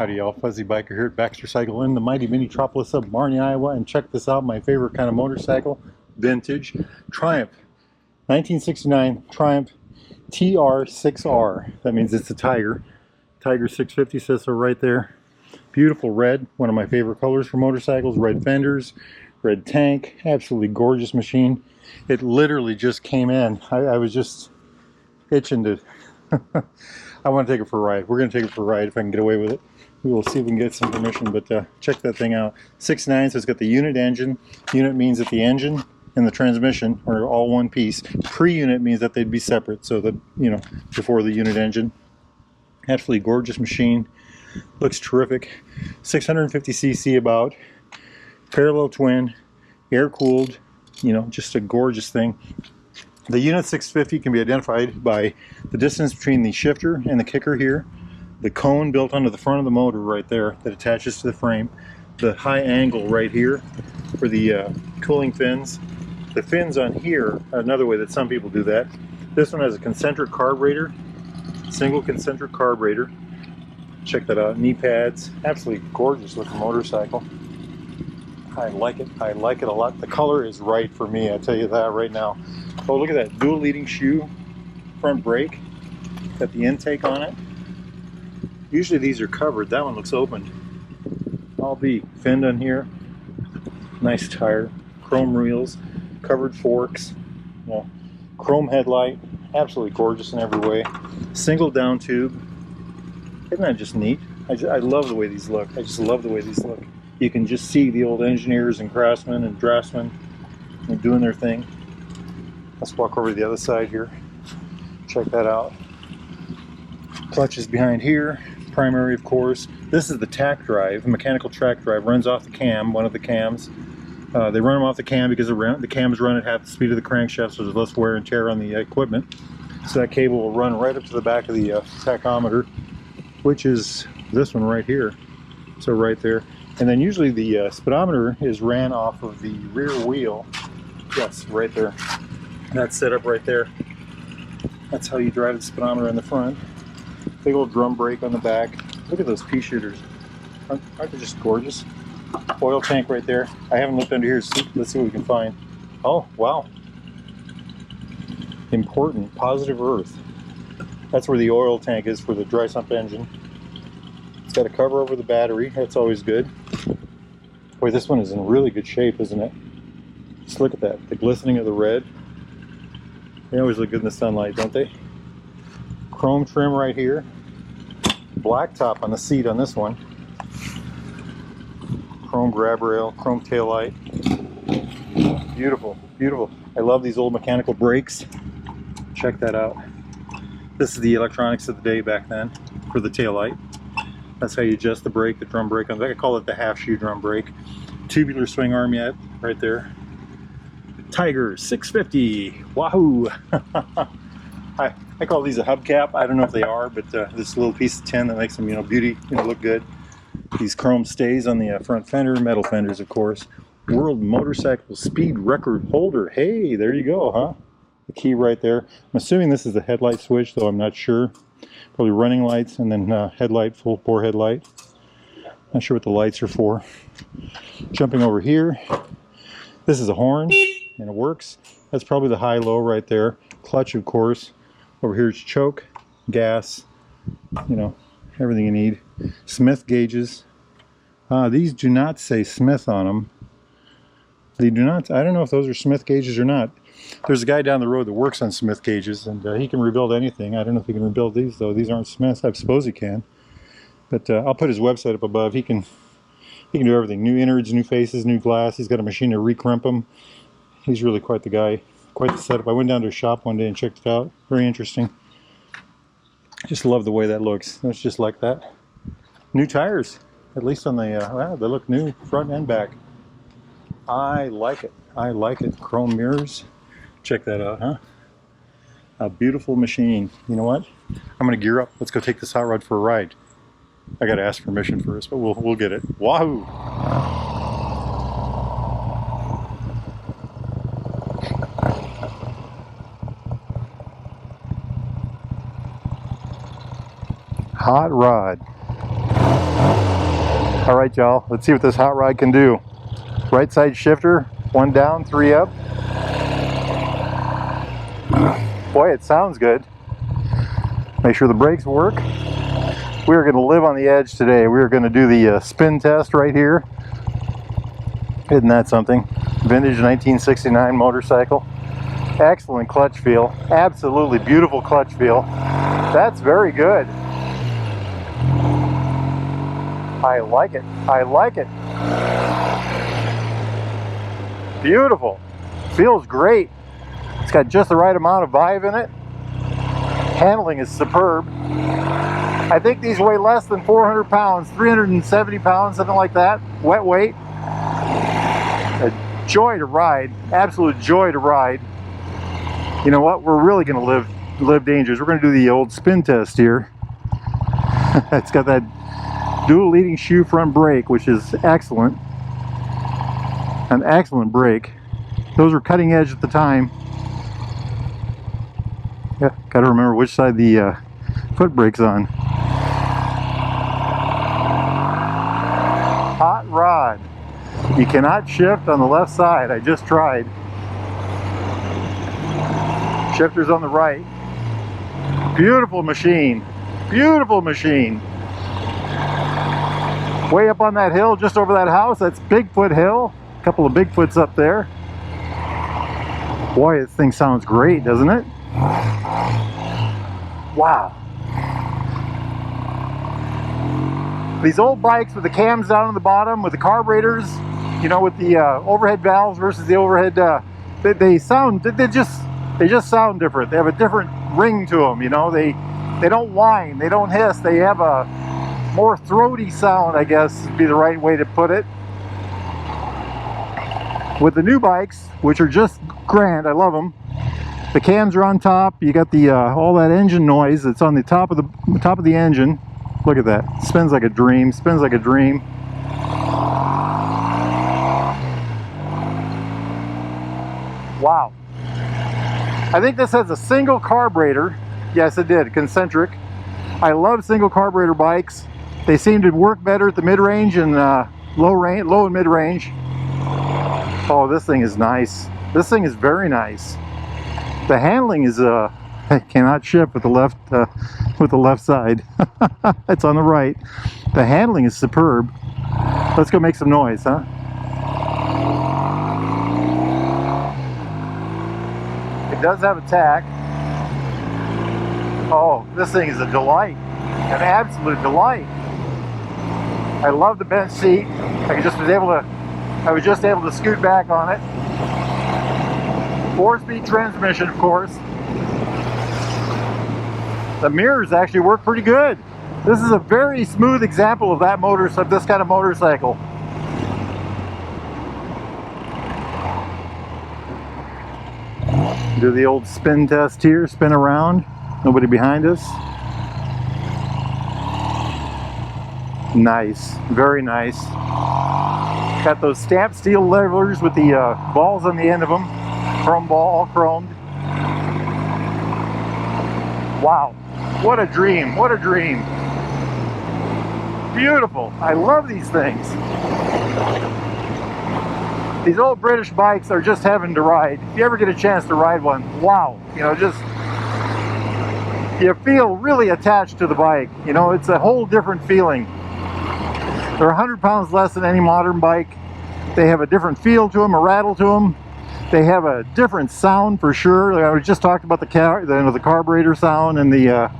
Howdy y'all, Fuzzy Biker here at Baxter Cycle in the mighty metropolis of Marnie, Iowa, and check this out, my favorite kind of motorcycle, vintage, Triumph, 1969 Triumph TR6R. That means it's a Tiger. Tiger 650 says so right there. Beautiful red, one of my favorite colors for motorcycles, red fenders, red tank, absolutely gorgeous machine. It literally just came in. I was just itching to, I want to take it for a ride. We're going to take it for a ride if I can get away with it. We will see if we can get some permission, but check that thing out. 6.9, so it's got the unit engine. Unit means that the engine and the transmission are all one piece. Pre-unit means that they'd be separate, so that, you know, before the unit engine. Absolutely gorgeous machine. Looks terrific. 650cc about. Parallel twin. Air-cooled. You know, just a gorgeous thing. The unit 650 can be identified by the distance between the shifter and the kicker here. The cone built onto the front of the motor right there that attaches to the frame. The high angle right here for the cooling fins. The fins on here, another way that some people do that. This one has a concentric carburetor. Single concentric carburetor. Check that out. Knee pads. Absolutely gorgeous looking motorcycle. I like it. I like it a lot. The color is right for me, I tell you that right now. Oh, look at that dual leading shoe front brake. Got the intake on it. Usually these are covered. That one looks opened. I'll be finned on here. Nice tire. Chrome wheels. Covered forks. Yeah. Chrome headlight. Absolutely gorgeous in every way. Single down tube. Isn't that just neat? I love the way these look. I just love the way these look. You can just see the old engineers and craftsmen and draftsmen doing their thing. Let's walk over to the other side here. Check that out. Clutch is behind here. Primary, of course. This is the tack drive, a mechanical track drive. Runs off the cam, one of the cams. They run them off the cam because the cams run at half the speed of the crankshaft, so there's less wear and tear on the equipment. So that cable will run right up to the back of the tachometer, which is this one right here. So right there. And then usually the speedometer is ran off of the rear wheel. Yes, right there. That's set up right there. That's how you drive the speedometer in the front. Big old drum brake on the back. Look at those pea shooters. Aren't they just gorgeous? Oil tank right there. I haven't looked under here. Let's see what we can find. Oh, wow. Important. Positive earth. That's where the oil tank is for the dry sump engine. It's got a cover over the battery. That's always good. Boy, this one is in really good shape, isn't it? Just look at that. The glistening of the red. They always look good in the sunlight, don't they? Chrome trim right here. Black top on the seat on this one. Chrome grab rail, chrome tail light. Beautiful, beautiful. I love these old mechanical brakes. Check that out. This is the electronics of the day back then for the tail light. That's how you adjust the brake, the drum brake. I call it the half shoe drum brake. Tubular swing arm yet, right there. Tiger 650 Wahoo. I call these a hubcap. I don't know if they are, but this little piece of tin that makes them, you know, beauty, you know, look good. These chrome stays on the front fender, metal fenders, of course. World motorcycle speed record holder. Hey, there you go, huh? The key right there. I'm assuming this is the headlight switch, though I'm not sure. Probably running lights and then headlight, full bore headlight. Not sure what the lights are for. Jumping over here. This is a horn, and it works. That's probably the high-low right there. Clutch, of course. Over here is choke, gas, you know, everything you need. Smith gauges. These do not say Smith on them. They do not. I don't know if those are Smith gauges or not. There's a guy down the road that works on Smith gauges, and he can rebuild anything. I don't know if he can rebuild these, though. These aren't Smiths. I suppose he can. But I'll put his website up above. He can do everything. New innards, new faces, new glass. He's got a machine to recrimp them. He's really quite the guy. Quite the setup. I went down to a shop one day and checked it out. Very interesting. Just love the way that looks. It's just like that. New tires. At least on the, wow, they look new, front and back. I like it. I like it. Chrome mirrors. Check that out, huh? A beautiful machine. You know what? I'm going to gear up. Let's go take this hot rod for a ride. I got to ask permission first, but we'll get it. Wahoo! Hot rod. All right, y'all, let's see what this hot rod can do. Right side shifter, 1 down, 3 up. Boy, it sounds good. Make sure the brakes work. We are going to live on the edge today. We are going to do the spin test right here. Isn't that something? Vintage 1969 motorcycle. Excellent clutch feel. Absolutely beautiful clutch feel. That's very good. I like it. I like it. Beautiful. Feels great. It's got just the right amount of vibe in it. Handling is superb. I think these weigh less than 400 pounds, 370 pounds, something like that, wet weight. A joy to ride, absolute joy to ride. You know what, we're really going to live dangerous. We're going to do the old spin test here. It's got that dual leading shoe front brake, which is excellent. An excellent brake. Those were cutting edge at the time. Yeah, got to remember which side the foot brake's on. Hot rod. You cannot shift on the left side. I just tried. Shifter's on the right. Beautiful machine. Beautiful machine. Way up on that hill, just over that house, that's Bigfoot Hill. A couple of Bigfoots up there. Boy, this thing sounds great, doesn't it? Wow. These old bikes with the cams down on the bottom, with the carburetors, you know, with the overhead valves versus the overhead, they just sound different. They have a different ring to them, you know. They don't whine, they don't hiss, they have a more throaty sound, I guess would be the right way to put it. With the new bikes, which are just grand, I love them. The cams are on top. You got the all that engine noise that's on the top of the engine. Look at that. Spins like a dream. Spins like a dream. Wow. I think this has a single carburetor. Yes, it did. Concentric. I love single carburetor bikes. They seem to work better at the mid-range and low and mid-range. Oh, this thing is nice. This thing is very nice. The handling is cannot shift with the left side. It's on the right. The handling is superb. Let's go make some noise, huh? It does have a tack. Oh, this thing is a delight. An absolute delight. I love the bench seat. I was just able to scoot back on it. 4-speed transmission, of course. The mirrors actually work pretty good. This is a very smooth example of this kind of motorcycle. Do the old spin test here, spin around. Nobody behind us. Nice, very nice. Got those stamped steel levers with the balls on the end of them. Chrome ball, all chromed. Wow, what a dream, what a dream. Beautiful, I love these things. These old British bikes are just heaven to ride. If you ever get a chance to ride one, wow, you know, just, you feel really attached to the bike. You know, it's a whole different feeling. They're 100 pounds less than any modern bike. They have a different feel to them, a rattle to them. They have a different sound for sure. I just talked about the carburetor sound and the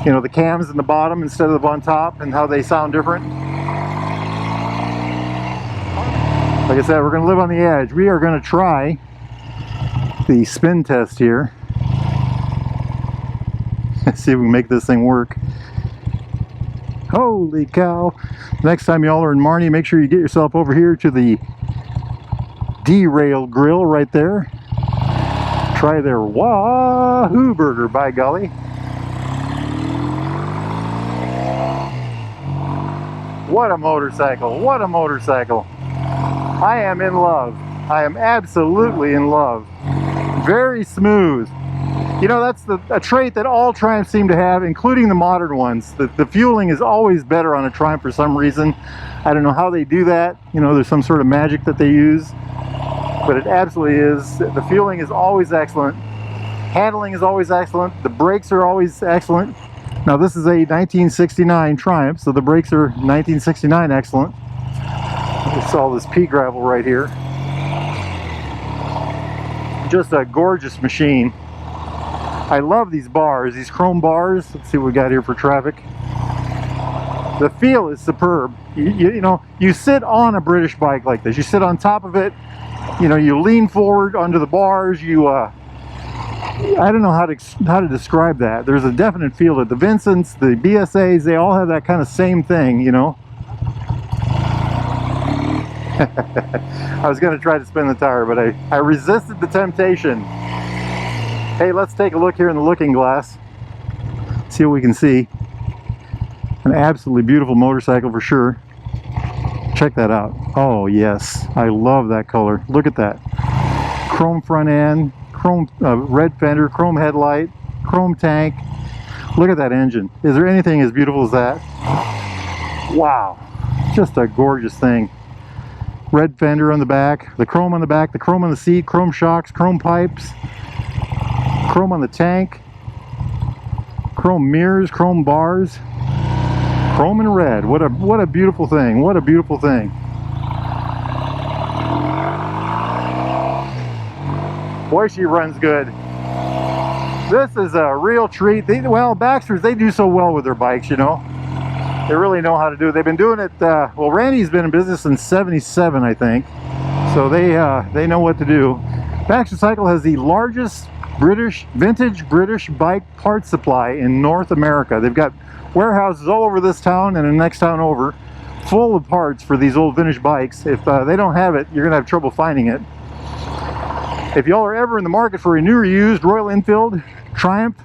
the cams in the bottom instead of on top and how they sound different. Like I said, we're going to live on the edge. We are going to try the spin test here. Let's see if we can make this thing work. Holy cow. Next time y'all are in Marnie, make sure you get yourself over here to the Derail Grill right there. Try their Wahoo burger, by golly. What a motorcycle, what a motorcycle. I am in love. I am absolutely in love. Very smooth. You know, that's a trait that all Triumphs seem to have, including the modern ones. The fueling is always better on a Triumph for some reason. I don't know how they do that. You know, there's some sort of magic that they use, but it absolutely is. The fueling is always excellent. Handling is always excellent. The brakes are always excellent. Now this is a 1969 Triumph, so the brakes are 1969 excellent. It's all this pea gravel right here. Just a gorgeous machine. I love these bars, these chrome bars. Let's see what we got here for traffic. The feel is superb. You know, you sit on a British bike like this. You sit on top of it. You know, you lean forward onto the bars. I don't know how to describe that. There's a definite feel that the Vincents, the BSAs, they all have that kind of same thing, you know. I was going to try to spin the tire, but I resisted the temptation. Hey, let's take a look here in the looking glass. See what we can see. An absolutely beautiful motorcycle for sure. Check that out. Oh yes, I love that color. Look at that. Chrome front end, chrome red fender, chrome headlight, chrome tank. Look at that engine. Is there anything as beautiful as that? Wow, just a gorgeous thing. Red fender on the back, the chrome on the back, the chrome on the seat, chrome shocks, chrome pipes, chrome on the tank, chrome mirrors, chrome bars, chrome and red. What a beautiful thing. What a beautiful thing. Boy, she runs good. This is a real treat. Well, Baxters, they do so well with their bikes, you know. They really know how to do it. They've been doing it, well, Randy's been in business since '77, I think. So they know what to do. Baxter Cycle has the largest vintage British bike parts supply in North America. They've got warehouses all over this town and the next town over, full of parts for these old vintage bikes. If they don't have it, you're gonna have trouble finding it. If y'all are ever in the market for a new or used Royal Enfield, Triumph,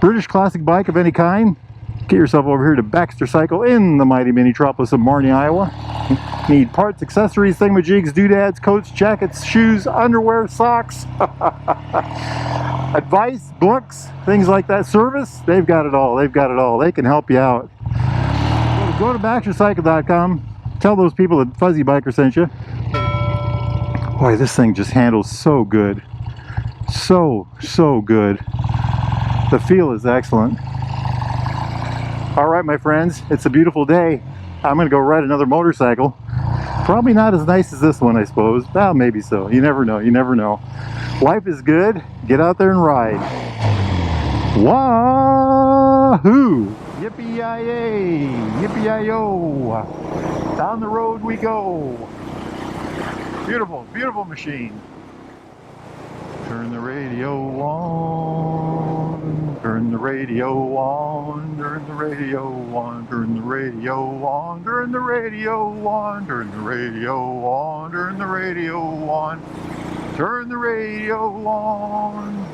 British classic bike of any kind, get yourself over here to Baxter Cycle in the mighty metropolis of Marnie, Iowa. Need parts, accessories, thingamajigs, doodads, coats, jackets, shoes, underwear, socks, advice, books, things like that. Service, they've got it all. They've got it all. They can help you out. Go to BaxterCycle.com. Tell those people that Fuzzy Biker sent you. Boy, this thing just handles so good. So good. The feel is excellent. All right, my friends, it's a beautiful day. I'm gonna go ride another motorcycle. Probably not as nice as this one, I suppose. Well, maybe so. You never know. You never know. Life is good. Get out there and ride. Wahoo! Yippee-yi-yay! Yippee-yi-yo! Down the road we go. Beautiful, beautiful machine. Turn the radio on. Turn the radio on. Turn the radio on. Turn the radio on. Turn the radio on. Turn the radio on. Turn the radio on. Turn the radio on.